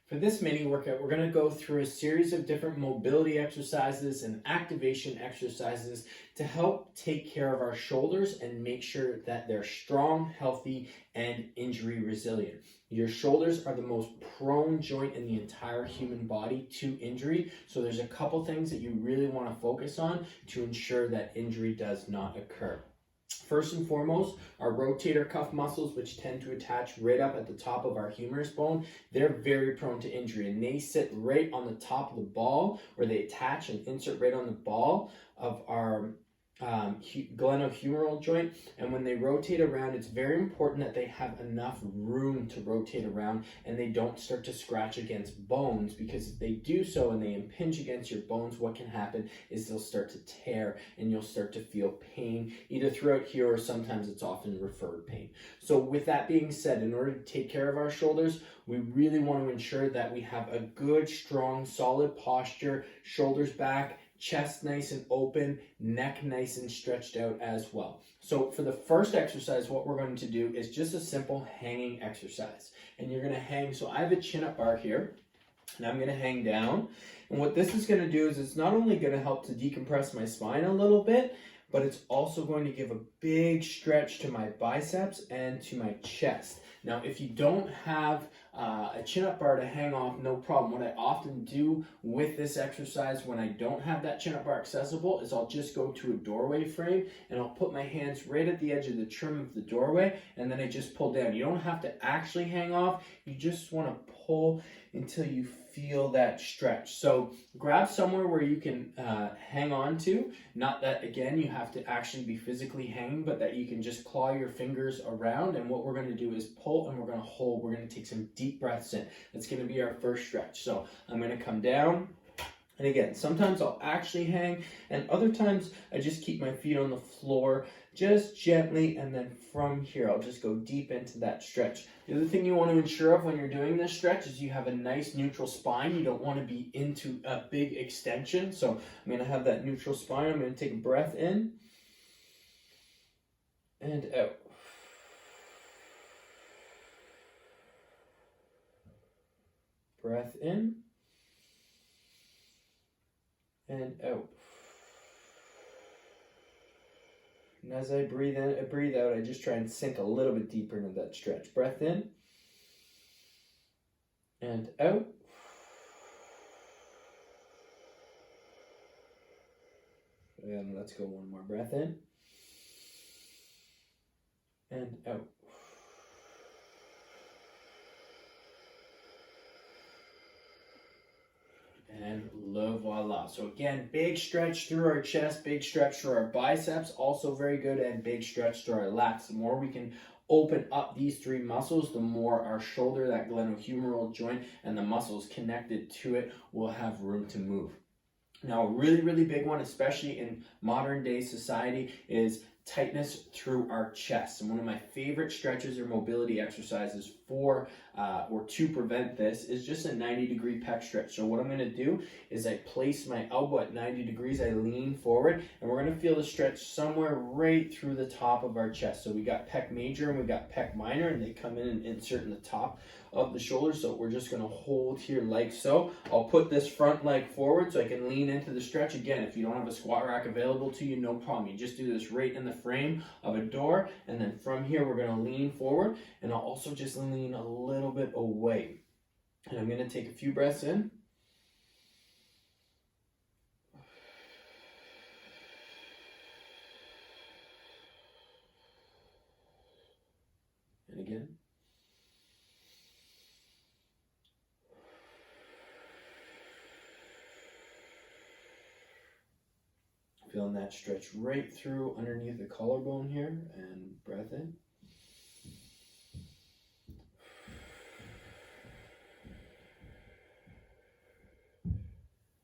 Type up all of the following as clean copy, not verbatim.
For this mini workout, we're going to go through a series of different mobility exercises and activation exercises to help take care of our shoulders and make sure that they're strong, healthy, and injury resilient. Your shoulders are the most prone joint in the entire human body to injury, so there's a couple things that you really want to focus on to ensure that injury does not occur. First and foremost, our rotator cuff muscles, which tend to attach right up at the top of our humerus bone, they're very prone to injury, and they sit right on the top of the ball, or they attach and insert right on the ball of our glenohumeral joint. And when they rotate around, it's very important that they have enough room to rotate around and they don't start to scratch against bones, because if they do so and they impinge against your bones, what can happen is they'll start to tear and you'll start to feel pain either throughout here, or sometimes it's often referred pain. So with that being said, in order to take care of our shoulders, we really want to ensure that we have a good, strong, solid posture, shoulders back, chest nice and open, neck nice and stretched out as well. So for the first exercise, what we're going to do is just a simple hanging exercise. And you're going to hang, so I have a chin-up bar here, and I'm going to hang down. And what this is going to do is it's not only going to help to decompress my spine a little bit, but it's also going to give a big stretch to my biceps and to my chest. Now, if you don't have a chin-up bar to hang off, no problem. What I often do with this exercise when I don't have that chin-up bar accessible is I'll just go to a doorway frame and I'll put my hands right at the edge of the trim of the doorway, and then I just pull down. You don't have to actually hang off. You just want to pull until you feel that stretch. So grab somewhere where you can hang on to. Not that, again, you have to actually be physically hanging, but that you can just claw your fingers around. And what we're going to do is pull and we're going to hold. We're going to take some deep breaths in. That's going to be our first stretch. So I'm going to come down. And again, sometimes I'll actually hang, and other times I just keep my feet on the floor just gently, and then from here I'll just go deep into that stretch. The other thing you want to ensure of when you're doing this stretch is you have a nice neutral spine. You don't want to be into a big extension. So I'm going to have that neutral spine. I'm going to take a breath in and out. Breath in and out. And as I breathe in, breathe out, I just try and sink a little bit deeper into that stretch. Breath in and out. And let's go one more. Breath in and out. And voila. So again, big stretch through our chest, big stretch through our biceps, also very good, and big stretch through our lats. The more we can open up these three muscles, the more our shoulder, that glenohumeral joint, and the muscles connected to it will have room to move. Now, a really, really big one, especially in modern day society, is tightness through our chest. And one of my favorite stretches or mobility exercises for or to prevent this is just a 90-degree pec stretch. So what I'm going to do is I place my elbow at 90 degrees, I lean forward, and we're going to feel the stretch somewhere right through the top of our chest. So we got pec major and we got pec minor, and they come in and insert in the top of the shoulder. So we're just going to hold here like so. I'll put this front leg forward so I can lean into the stretch. Again, if you don't have a squat rack available to you, no problem. You just do this right in the frame of a door, and then from here we're going to lean forward, and I'll also just lean a little bit away. And I'm going to take a few breaths in. And again. Feeling that stretch right through underneath the collarbone here, and breath in.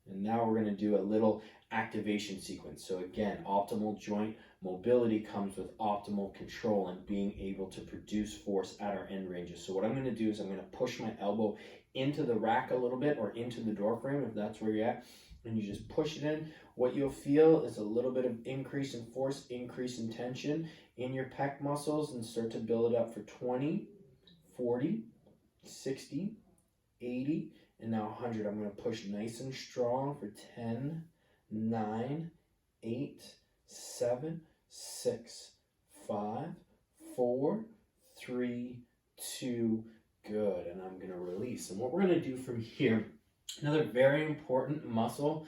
And now we're going to do a little activation sequence. So again, optimal joint mobility comes with optimal control and being able to produce force at our end ranges. So what I'm going to do is I'm going to push my elbow into the rack a little bit, or into the door frame if that's where you're at, and you just push it in. What you'll feel is a little bit of increase in force, increase in tension in your pec muscles, and start to build it up for 20, 40, 60, 80, and now 100. I'm going to push nice and strong for 10, 9, 8, 7, 6, 5, 4, 3, 2, good. And I'm going to release. And what we're going to do from here, another very important muscle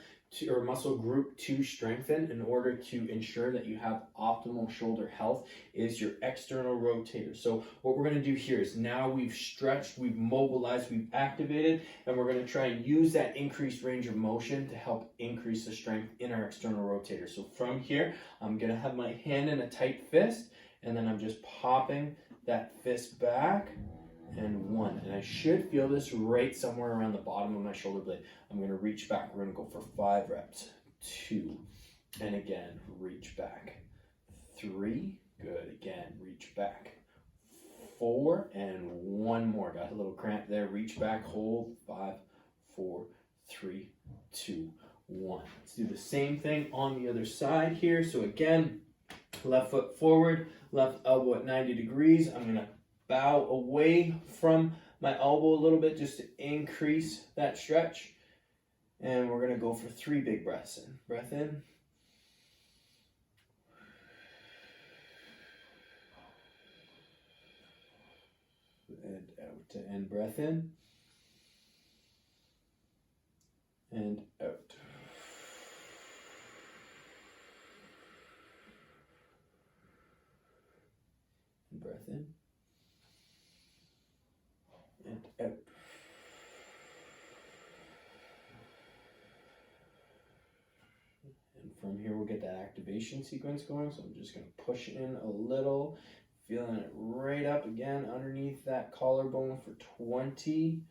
group to strengthen in order to ensure that you have optimal shoulder health is your external rotator. So what we're going to do here is now we've stretched, we've mobilized, we've activated, and we're going to try and use that increased range of motion to help increase the strength in our external rotator. So from here, I'm going to have my hand in a tight fist, and then I'm just popping that fist back, and 1. And I should feel this right somewhere around the bottom of my shoulder blade. I'm going to reach back. We're going to go for 5 reps. 2. And again, reach back. 3. Good. Again, reach back. 4. And 1 more. Got a little cramp there. Reach back. Hold. 5, 4, 3, 2, 1. Let's do the same thing on the other side here. So again, left foot forward, left elbow at 90 degrees. I'm going to bow away from my elbow a little bit just to increase that stretch. And we're going to go for 3 big breaths in. Breath in. And out to end. Breath in. And out. And breath in. And out. And from here we'll get that activation sequence going. So I'm just going to push in a little, feeling it right up again underneath that collarbone for 20,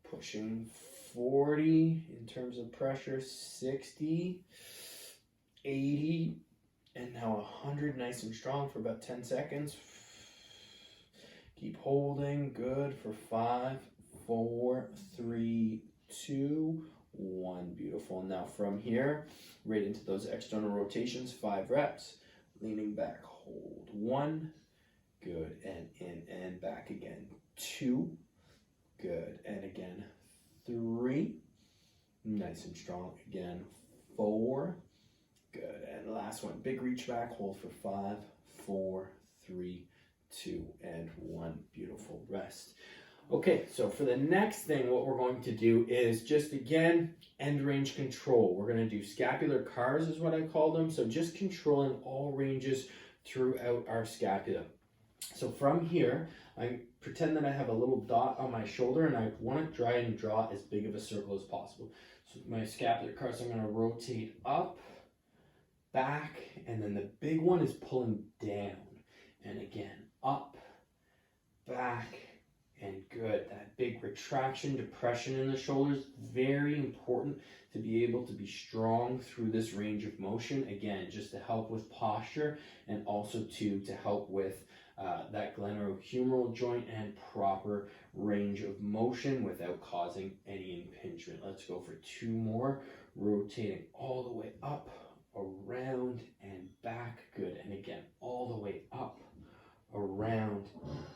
pushing 40 in terms of pressure, 60, 80, and now 100, nice and strong for about 10 seconds. Keep holding, good, for 5, 4, 3, 2, 1, beautiful. Now from here, right into those external rotations, 5 reps, leaning back, hold, 1, good, and in and back again, 2, good, and again, 3, nice and strong, again, 4, good, and last one, big reach back, hold for 5, 4, 3, 2, and 1, beautiful, rest. Okay, so for the next thing, what we're going to do is just, again, end range control. We're going to do scapular cars is what I call them. So just controlling all ranges throughout our scapula. So from here, I pretend that I have a little dot on my shoulder and I want to try and draw as big of a circle as possible. So my scapular car, so I'm going to rotate up, back, and then the big one is pulling down. And again, up, back, and good. That big retraction, depression in the shoulders, very important to be able to be strong through this range of motion. Again, just to help with posture and also to help with that glenohumeral joint and proper range of motion without causing any impingement. Let's go for 2 more, rotating all the way up, around, and back. Good. And again, all the way up, around,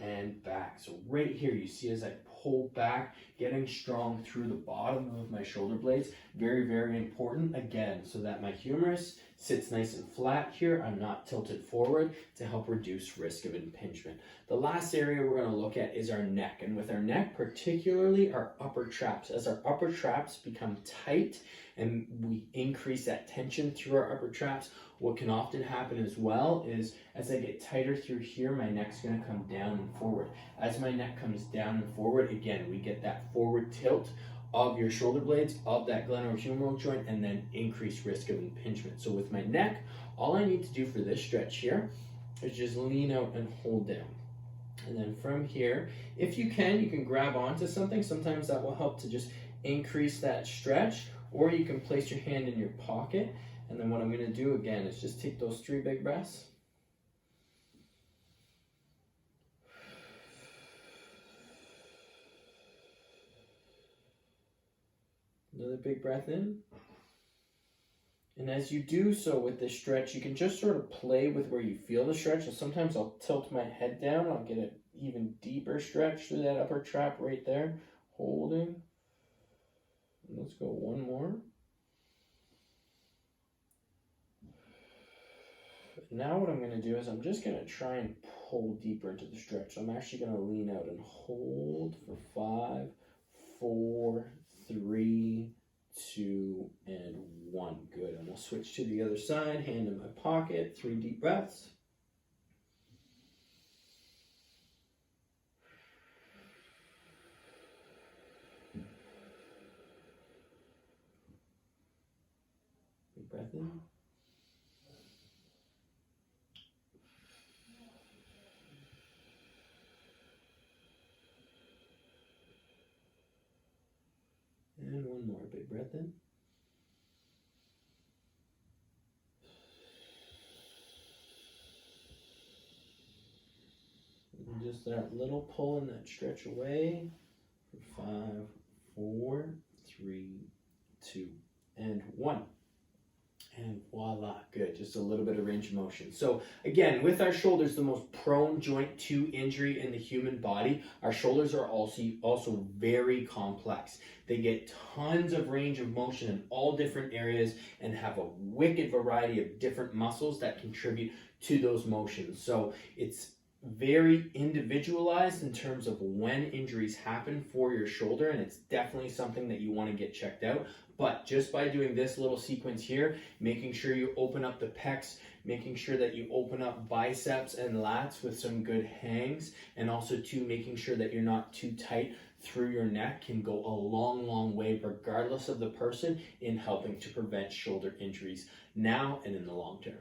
and back. So right here you see as I pull back, getting strong through the bottom of my shoulder blades, very, very important, again, so that my humerus sits nice and flat here. I'm not tilted forward to help reduce risk of impingement. The last area we're going to look at is our neck, and with our neck, particularly our upper traps. As our upper traps become tight and we increase that tension through our upper traps, what can often happen as well is as I get tighter through here, my neck's going to come down and forward. As my neck comes down and forward, again, we get that forward tilt of your shoulder blades, of that glenohumeral joint, and then increased risk of impingement. So with my neck, all I need to do for this stretch here is just lean out and hold down. And then from here, if you can grab onto something. Sometimes that will help to just increase that stretch, or you can place your hand in your pocket. And then what I'm going to do again is just take those 3 big breaths. Another big breath in. And as you do so with this stretch, you can just sort of play with where you feel the stretch. And sometimes I'll tilt my head down. I'll get an even deeper stretch through that upper trap right there. Holding Let's go one more. Now what I'm going to do is I'm just going to try and pull deeper into the stretch. So I'm actually going to lean out and hold for 5, 4, 3, 2, and 1. Good. And we'll switch to the other side. Hand in my pocket. 3 deep breaths. Big breath in. And one more big breath in. And just that little pull and that stretch away for 5, 4, 3, 2, and 1. And voila, good. Just a little bit of range of motion. So again, with our shoulders, the most prone joint to injury in the human body, our shoulders are also very complex. They get tons of range of motion in all different areas and have a wicked variety of different muscles that contribute to those motions. So it's very individualized in terms of when injuries happen for your shoulder, and it's definitely something that you want to get checked out. But just by doing this little sequence here, making sure you open up the pecs, making sure that you open up biceps and lats with some good hangs, and also too making sure that you're not too tight through your neck can go a long way, regardless of the person, in helping to prevent shoulder injuries now and in the long term.